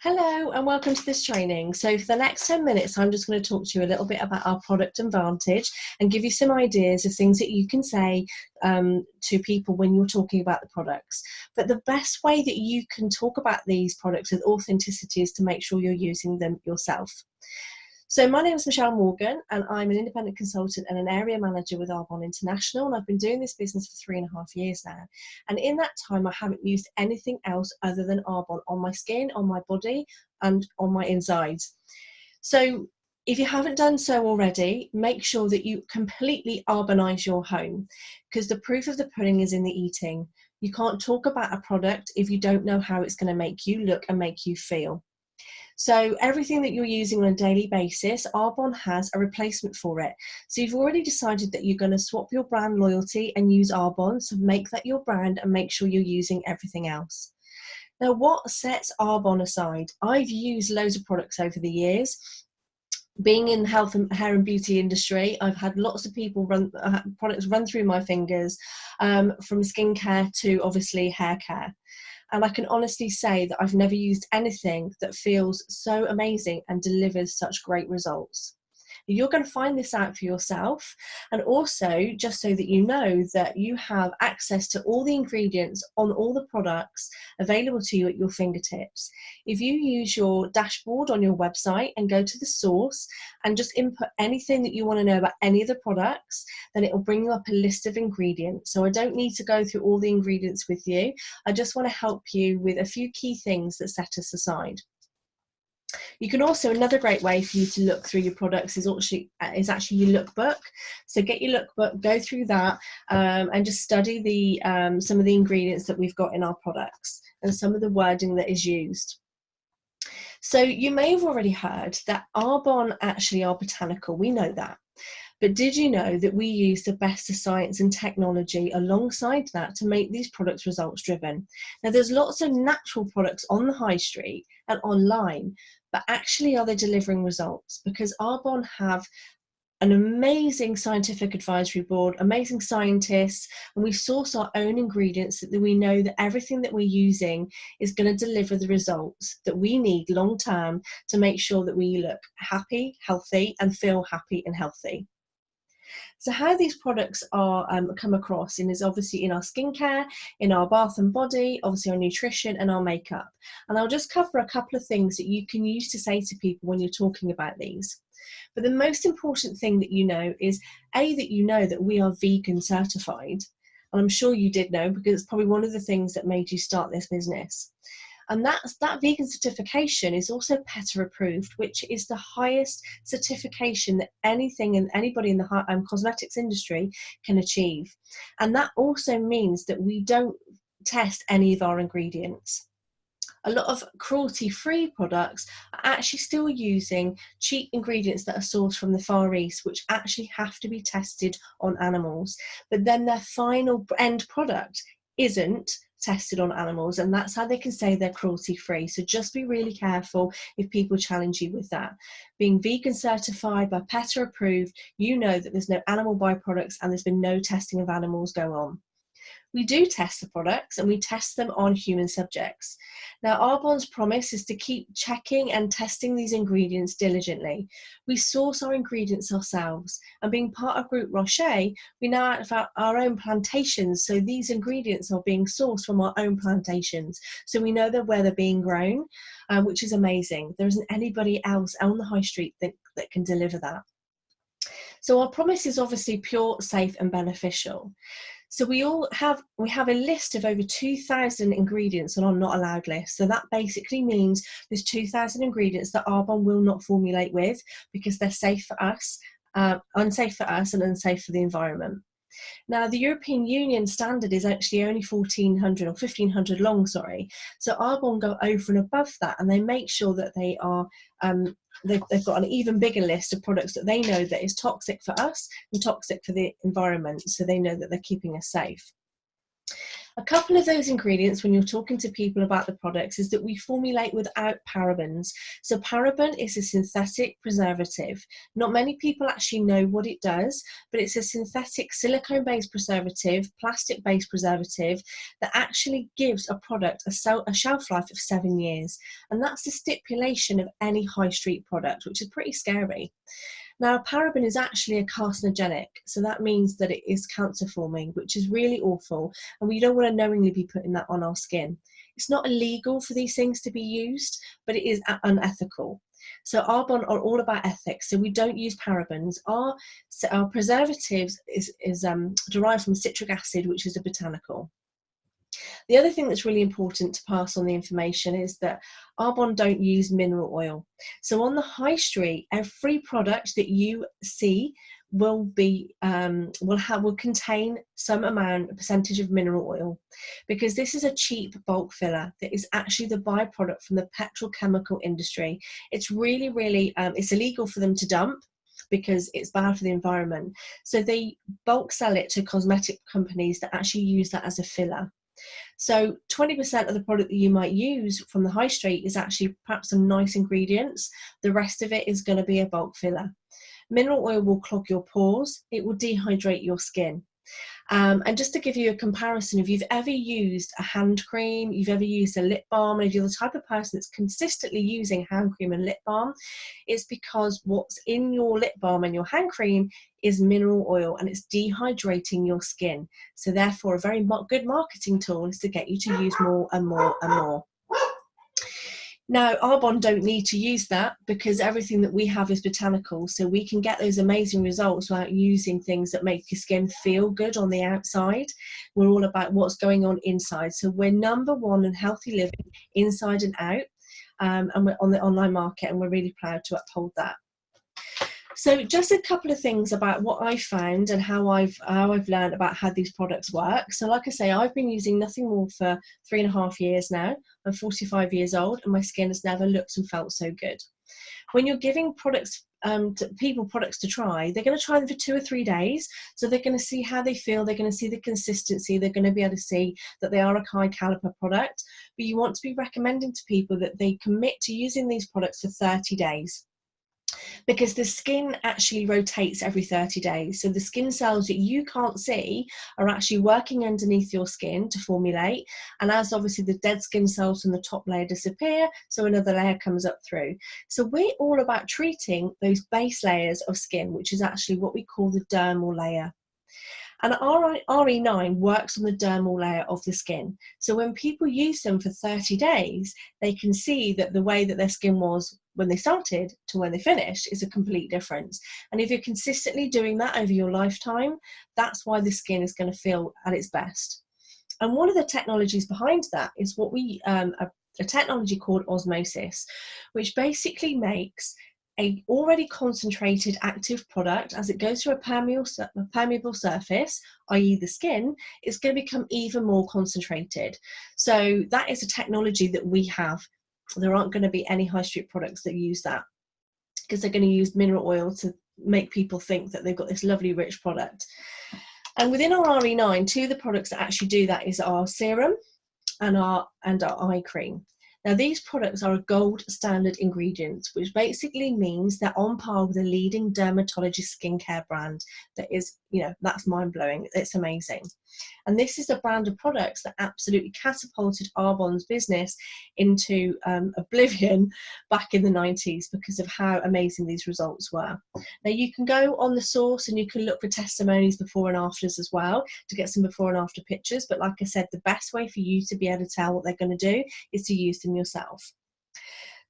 Hello and welcome to this training. So for the next 10 minutes, I'm just going to talk to you a little bit about our product advantage and give you some ideas of things that you can say to people when you're talking about the products. But the best way that you can talk about these products with authenticity is to make sure you're using them yourself. So my name is Michelle Morgan and I'm an independent consultant and an area manager with Arbonne International, and I've been doing this business for 3.5 years now. And in that time I haven't used anything else other than Arbonne on my skin, on my body and on my insides. So if you haven't done so already, make sure that you completely Arbonnize your home, because the proof of the pudding is in the eating. You can't talk about a product if you don't know how it's going to make you look and make you feel. So everything that you're using on a daily basis, Arbonne has a replacement for it. So you've already decided that you're going to swap your brand loyalty and use Arbonne, so make that your brand and make sure you're using everything else. Now, what sets Arbonne aside? I've used loads of products over the years. Being in health and hair and beauty industry, I've had lots of people products run through my fingers, from skincare to obviously hair care. And I can honestly say that I've never used anything that feels so amazing and delivers such great results. You're going to find this out for yourself, and also just so that you know that you have access to all the ingredients on all the products available to you at your fingertips. If you use your dashboard on your website and go to the source and just input anything that you want to know about any of the products, then it will bring you up a list of ingredients. So I don't need to go through all the ingredients with you. I just want to help you with a few key things that set us aside. You can also, another great way for you to look through your products is actually your lookbook. So get your lookbook, go through that, and just study some of the ingredients that we've got in our products and some of the wording that is used. So you may have already heard that Arbonne actually are botanical. We know that. But did you know that we use the best of science and technology alongside that to make these products results driven? Now, there's lots of natural products on the high street and online, but actually are they delivering results? Because Arbonne have an amazing scientific advisory board, amazing scientists, and we source our own ingredients so that we know that everything that we're using is going to deliver the results that we need long term to make sure that we look happy, healthy, and feel happy and healthy. So how these products are come across is obviously in our skincare, in our bath and body, obviously our nutrition and our makeup. And I'll just cover a couple of things that you can use to say to people when you're talking about these. But the most important thing that you know is that you know that we are vegan certified. And I'm sure you did know, because it's probably one of the things that made you start this business. And that vegan certification is also PETA approved, which is the highest certification that anything and anybody in the cosmetics industry can achieve. And that also means that we don't test any of our ingredients. A lot of cruelty-free products are actually still using cheap ingredients that are sourced from the Far East, which actually have to be tested on animals. But then their final end product isn't tested on animals, and that's how they can say they're cruelty free. So just be really careful if people challenge you with that. Being vegan certified by PETA approved, you know that there's no animal byproducts and there's been no testing of animals go on. We do test the products and we test them on human subjects. Now, Arbonne's promise is to keep checking and testing these ingredients diligently. We source our ingredients ourselves, and being part of Groupe Rocher, we now have our own plantations. So these ingredients are being sourced from our own plantations. So we know where they're being grown, which is amazing. There isn't anybody else on the high street that can deliver that. So our promise is obviously pure, safe and beneficial. So we have a list of over 2,000 ingredients on our not allowed list. So that basically means there's 2,000 ingredients that Arbonne will not formulate with, because they're safe for us, unsafe for us and unsafe for the environment. Now, the European Union standard is actually only 1,400 or 1,500 long, sorry. So Arbonne go over and above that, and they make sure that they are, they've got an even bigger list of products that they know that is toxic for us and toxic for the environment, so they know that they're keeping us safe. A couple of those ingredients when you're talking to people about the products is that we formulate without parabens. So paraben is a synthetic preservative. Not many people actually know what it does, but it's a synthetic silicone-based preservative, plastic-based preservative that actually gives a product a shelf life of 7 years. And that's the stipulation of any high street product, which is pretty scary. Now, paraben is actually a carcinogenic, so that means that it is cancer forming, which is really awful, and we don't want to knowingly be putting that on our skin. It's not illegal for these things to be used, but it is unethical. So Arbonne are all about ethics, so we don't use parabens. Our preservatives is derived from citric acid, which is a botanical. The other thing that's really important to pass on the information is that Arbonne don't use mineral oil. So on the high street, every product that you see will be will contain some amount, a percentage of mineral oil, because this is a cheap bulk filler that is actually the byproduct from the petrochemical industry. It's really, really it's illegal for them to dump, because it's bad for the environment. So they bulk sell it to cosmetic companies that actually use that as a filler. So 20% of the product that you might use from the high street is actually perhaps some nice ingredients. The rest of it is going to be a bulk filler. Mineral oil will clog your pores. It will dehydrate your skin. And just to give you a comparison, if you've ever used a hand cream, you've ever used a lip balm, and if you're the type of person that's consistently using hand cream and lip balm, it's because what's in your lip balm and your hand cream is mineral oil, and it's dehydrating your skin. So therefore, a very good marketing tool is to get you to use more and more and more. Now, Arbonne don't need to use that, because everything that we have is botanical, so we can get those amazing results without using things that make your skin feel good on the outside. We're all about what's going on inside. So we're number one in healthy living inside and out, and we're on the online market, and we're really proud to uphold that. So just a couple of things about what I found and how I've learned about how these products work. So like I say, I've been using Nothing More for 3.5 years now. I'm 45 years old, and my skin has never looked and felt so good. When you're giving products products to try, they're going to try them for 2 or 3 days. So they're going to see how they feel. They're going to see the consistency. They're going to be able to see that they are a high caliber product. But you want to be recommending to people that they commit to using these products for 30 days. Because the skin actually rotates every 30 days. So the skin cells that you can't see are actually working underneath your skin to formulate. And as obviously the dead skin cells from the top layer disappear, so another layer comes up through. So we're all about treating those base layers of skin, which is actually what we call the dermal layer. And RE9 works on the dermal layer of the skin. So when people use them for 30 days, they can see that the way that their skin was when they started to when they finished is a complete difference. And if you're consistently doing that over your lifetime, that's why the skin is going to feel at its best. And one of the technologies behind that is what we a technology called osmosis, which basically makes a already concentrated active product, as it goes through a permeable surface, i.e. the skin, it's going to become even more concentrated. So that is a technology that we have. There aren't going to be any high street products that use that, because they're going to use mineral oil to make people think that they've got this lovely rich product. And within our RE9, 2 of the products that actually do that is our serum and our eye cream. Now, these products are a gold standard ingredient, which basically means they're on par with a leading dermatologist skincare brand. That is, that's mind-blowing. It's amazing. And this is a brand of products that absolutely catapulted Arbonne's business into oblivion back in the 90s because of how amazing these results were. Now, you can go on the source and you can look for testimonies before and afters as well to get some before and after pictures. But like I said, the best way for you to be able to tell what they're going to do is to use them yourself.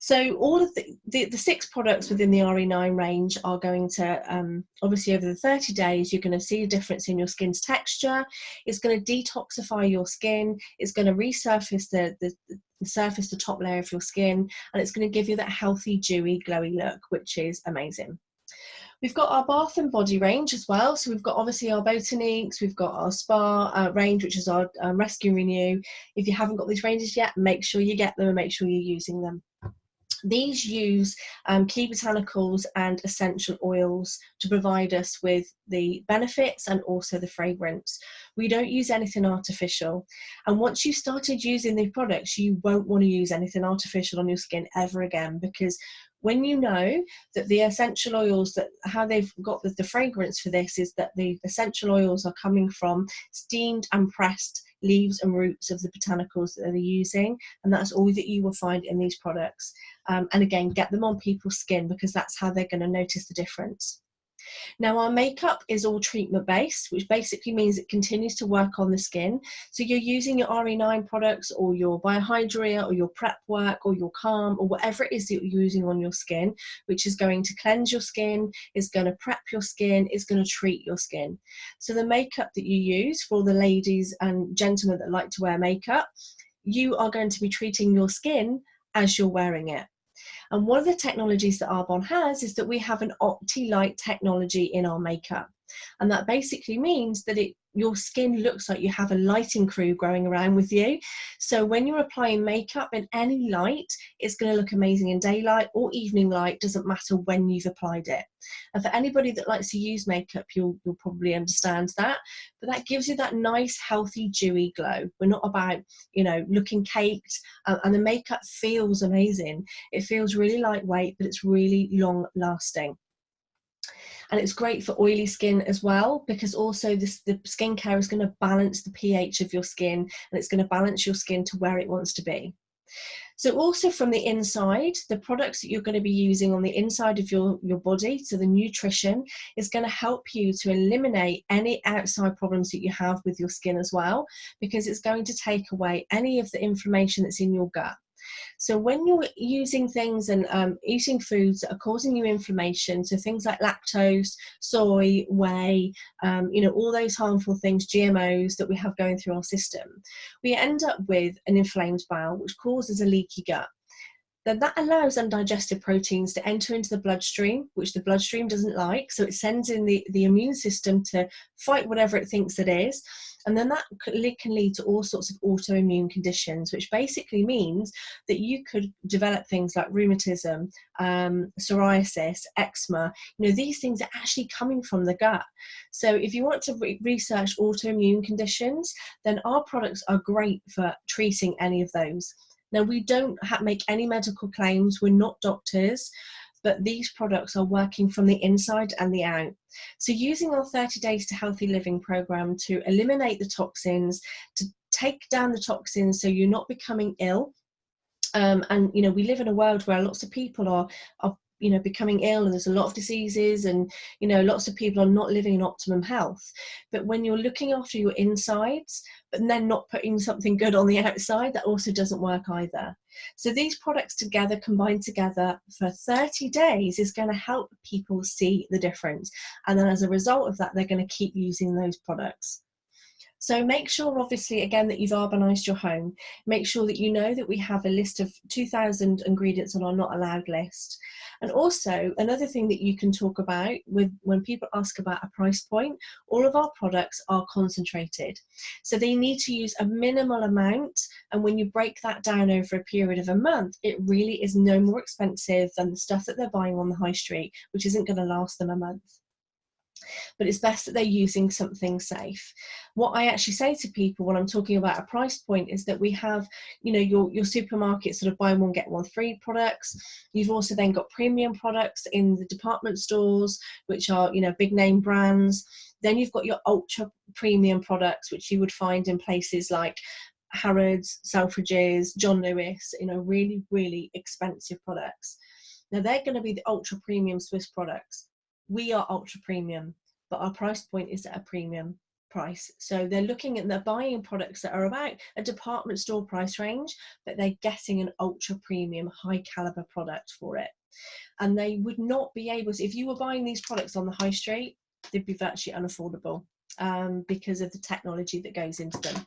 So all of the 6 products within the RE9 range are going to, obviously over the 30 days, you're going to see a difference in your skin's texture. It's going to detoxify your skin. It's going to resurface the top layer of your skin, and it's going to give you that healthy, dewy, glowy look, which is amazing. We've got our bath and body range as well. So we've got obviously our Botaniques, we've got our spa range, which is our Rescue Renew. If you haven't got these ranges yet, make sure you get them and make sure you're using them. These use key botanicals and essential oils to provide us with the benefits and also the fragrance. We don't use anything artificial. And once you started using these products, you won't want to use anything artificial on your skin ever again, because when you know that the essential oils, that how they've got the fragrance for this is that the essential oils are coming from steamed and pressed leaves and roots of the botanicals that they're using, and that's all that you will find in these products. And again, get them on people's skin, because that's how they're going to notice the difference. Now, our makeup is all treatment based, which basically means it continues to work on the skin. So you're using your RE9 products or your Biohydria or your prep work or your Calm or whatever it is that you're using on your skin, which is going to cleanse your skin, is going to prep your skin, is going to treat your skin. So the makeup that you use, for the ladies and gentlemen that like to wear makeup, you are going to be treating your skin as you're wearing it. And one of the technologies that Arbonne has is that we have an OptiLight technology in our makeup. And that basically means that your skin looks like you have a lighting crew growing around with you. So when you're applying makeup in any light, it's going to look amazing in daylight or evening light, doesn't matter when you've applied it. And for anybody that likes to use makeup, you'll probably understand that. But that gives you that nice, healthy, dewy glow. We're not about, looking caked, and the makeup feels amazing. It feels really lightweight, but it's really long lasting. And it's great for oily skin as well, because also the skincare is going to balance the pH of your skin, and it's going to balance your skin to where it wants to be. So also from the inside, the products that you're going to be using on the inside of your body, so the nutrition, is going to help you to eliminate any outside problems that you have with your skin as well, because it's going to take away any of the inflammation that's in your gut. So when you're using things and eating foods that are causing you inflammation, so things like lactose, soy, whey, all those harmful things, GMOs that we have going through our system, we end up with an inflamed bowel, which causes a leaky gut. Then that allows undigested proteins to enter into the bloodstream, which the bloodstream doesn't like. So it sends in the immune system to fight whatever it thinks it is. And then that can lead to all sorts of autoimmune conditions, which basically means that you could develop things like rheumatism, psoriasis, eczema. These things are actually coming from the gut. So if you want to research autoimmune conditions, then our products are great for treating any of those. Now, we don't make any medical claims. We're not doctors, but these products are working from the inside and the out. So using our 30 Days to Healthy Living program to eliminate the toxins, to take down the toxins so you're not becoming ill. And, we live in a world where lots of people are becoming ill, and there's a lot of diseases, and, lots of people are not living in optimum health. But when you're looking after your insides, but then not putting something good on the outside, that also doesn't work either. So these products together, combined together for 30 days, is going to help people see the difference. And then as a result of that, they're going to keep using those products. So make sure, obviously, again, that you've Arbonnised your home. Make sure that you know that we have a list of 2,000 ingredients on our not allowed list. And also, another thing that you can talk about when people ask about a price point, all of our products are concentrated. So they need to use a minimal amount. And when you break that down over a period of a month, it really is no more expensive than the stuff that they're buying on the high street, which isn't going to last them a month. But it's best that they're using something safe. What I actually say to people when I'm talking about a price point is that we have, your supermarket sort of buy one, get one free products. You've also then got premium products in the department stores, which are, big name brands. Then you've got your ultra premium products, which you would find in places like Harrods, Selfridges, John Lewis, really, really expensive products. Now they're going to be the ultra premium Swiss products. We are ultra premium, but our price point is at a premium price. So they're buying products that are about a department store price range, but they're getting an ultra premium, high caliber product for it. And they would not be able to, if you were buying these products on the high street, they'd be virtually unaffordable because of the technology that goes into them.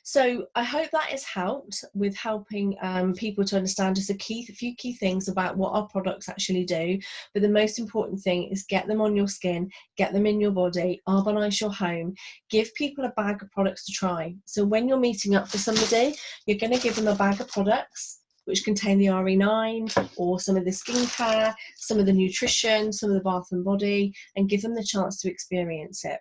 So I hope that has helped with helping people to understand just a few key things about what our products actually do. But the most important thing is get them on your skin, get them in your body, Arbonnise your home, give people a bag of products to try. So when you're meeting up for somebody, you're going to give them a bag of products which contain the RE9 or some of the skincare, some of the nutrition, some of the bath and body, and give them the chance to experience it.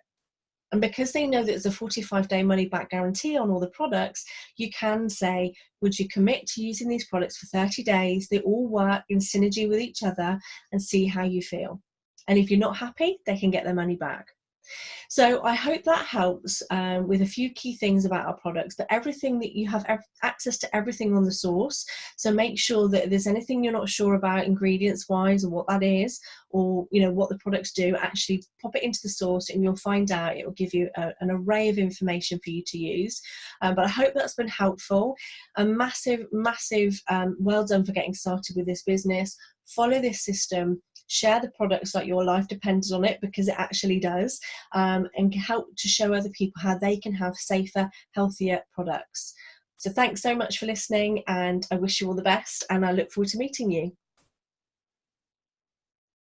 And because they know that there's a 45-day money back guarantee on all the products, you can say, would you commit to using these products for 30 days? They all work in synergy with each other, and see how you feel. And if you're not happy, they can get their money back. So I hope that helps with a few key things about our products, but everything that you have access to everything on the source. So make sure that if there's anything you're not sure about ingredients wise or what that is, or what the products do, actually pop it into the source and you'll find out. It will give you an array of information for you to use. But I hope that's been helpful. A massive well done for getting started with this business. Follow this system. Share the products like your life depends on it, because it actually does, and help to show other people how they can have safer, healthier products. So thanks so much for listening, and I wish you all the best, and I look forward to meeting you.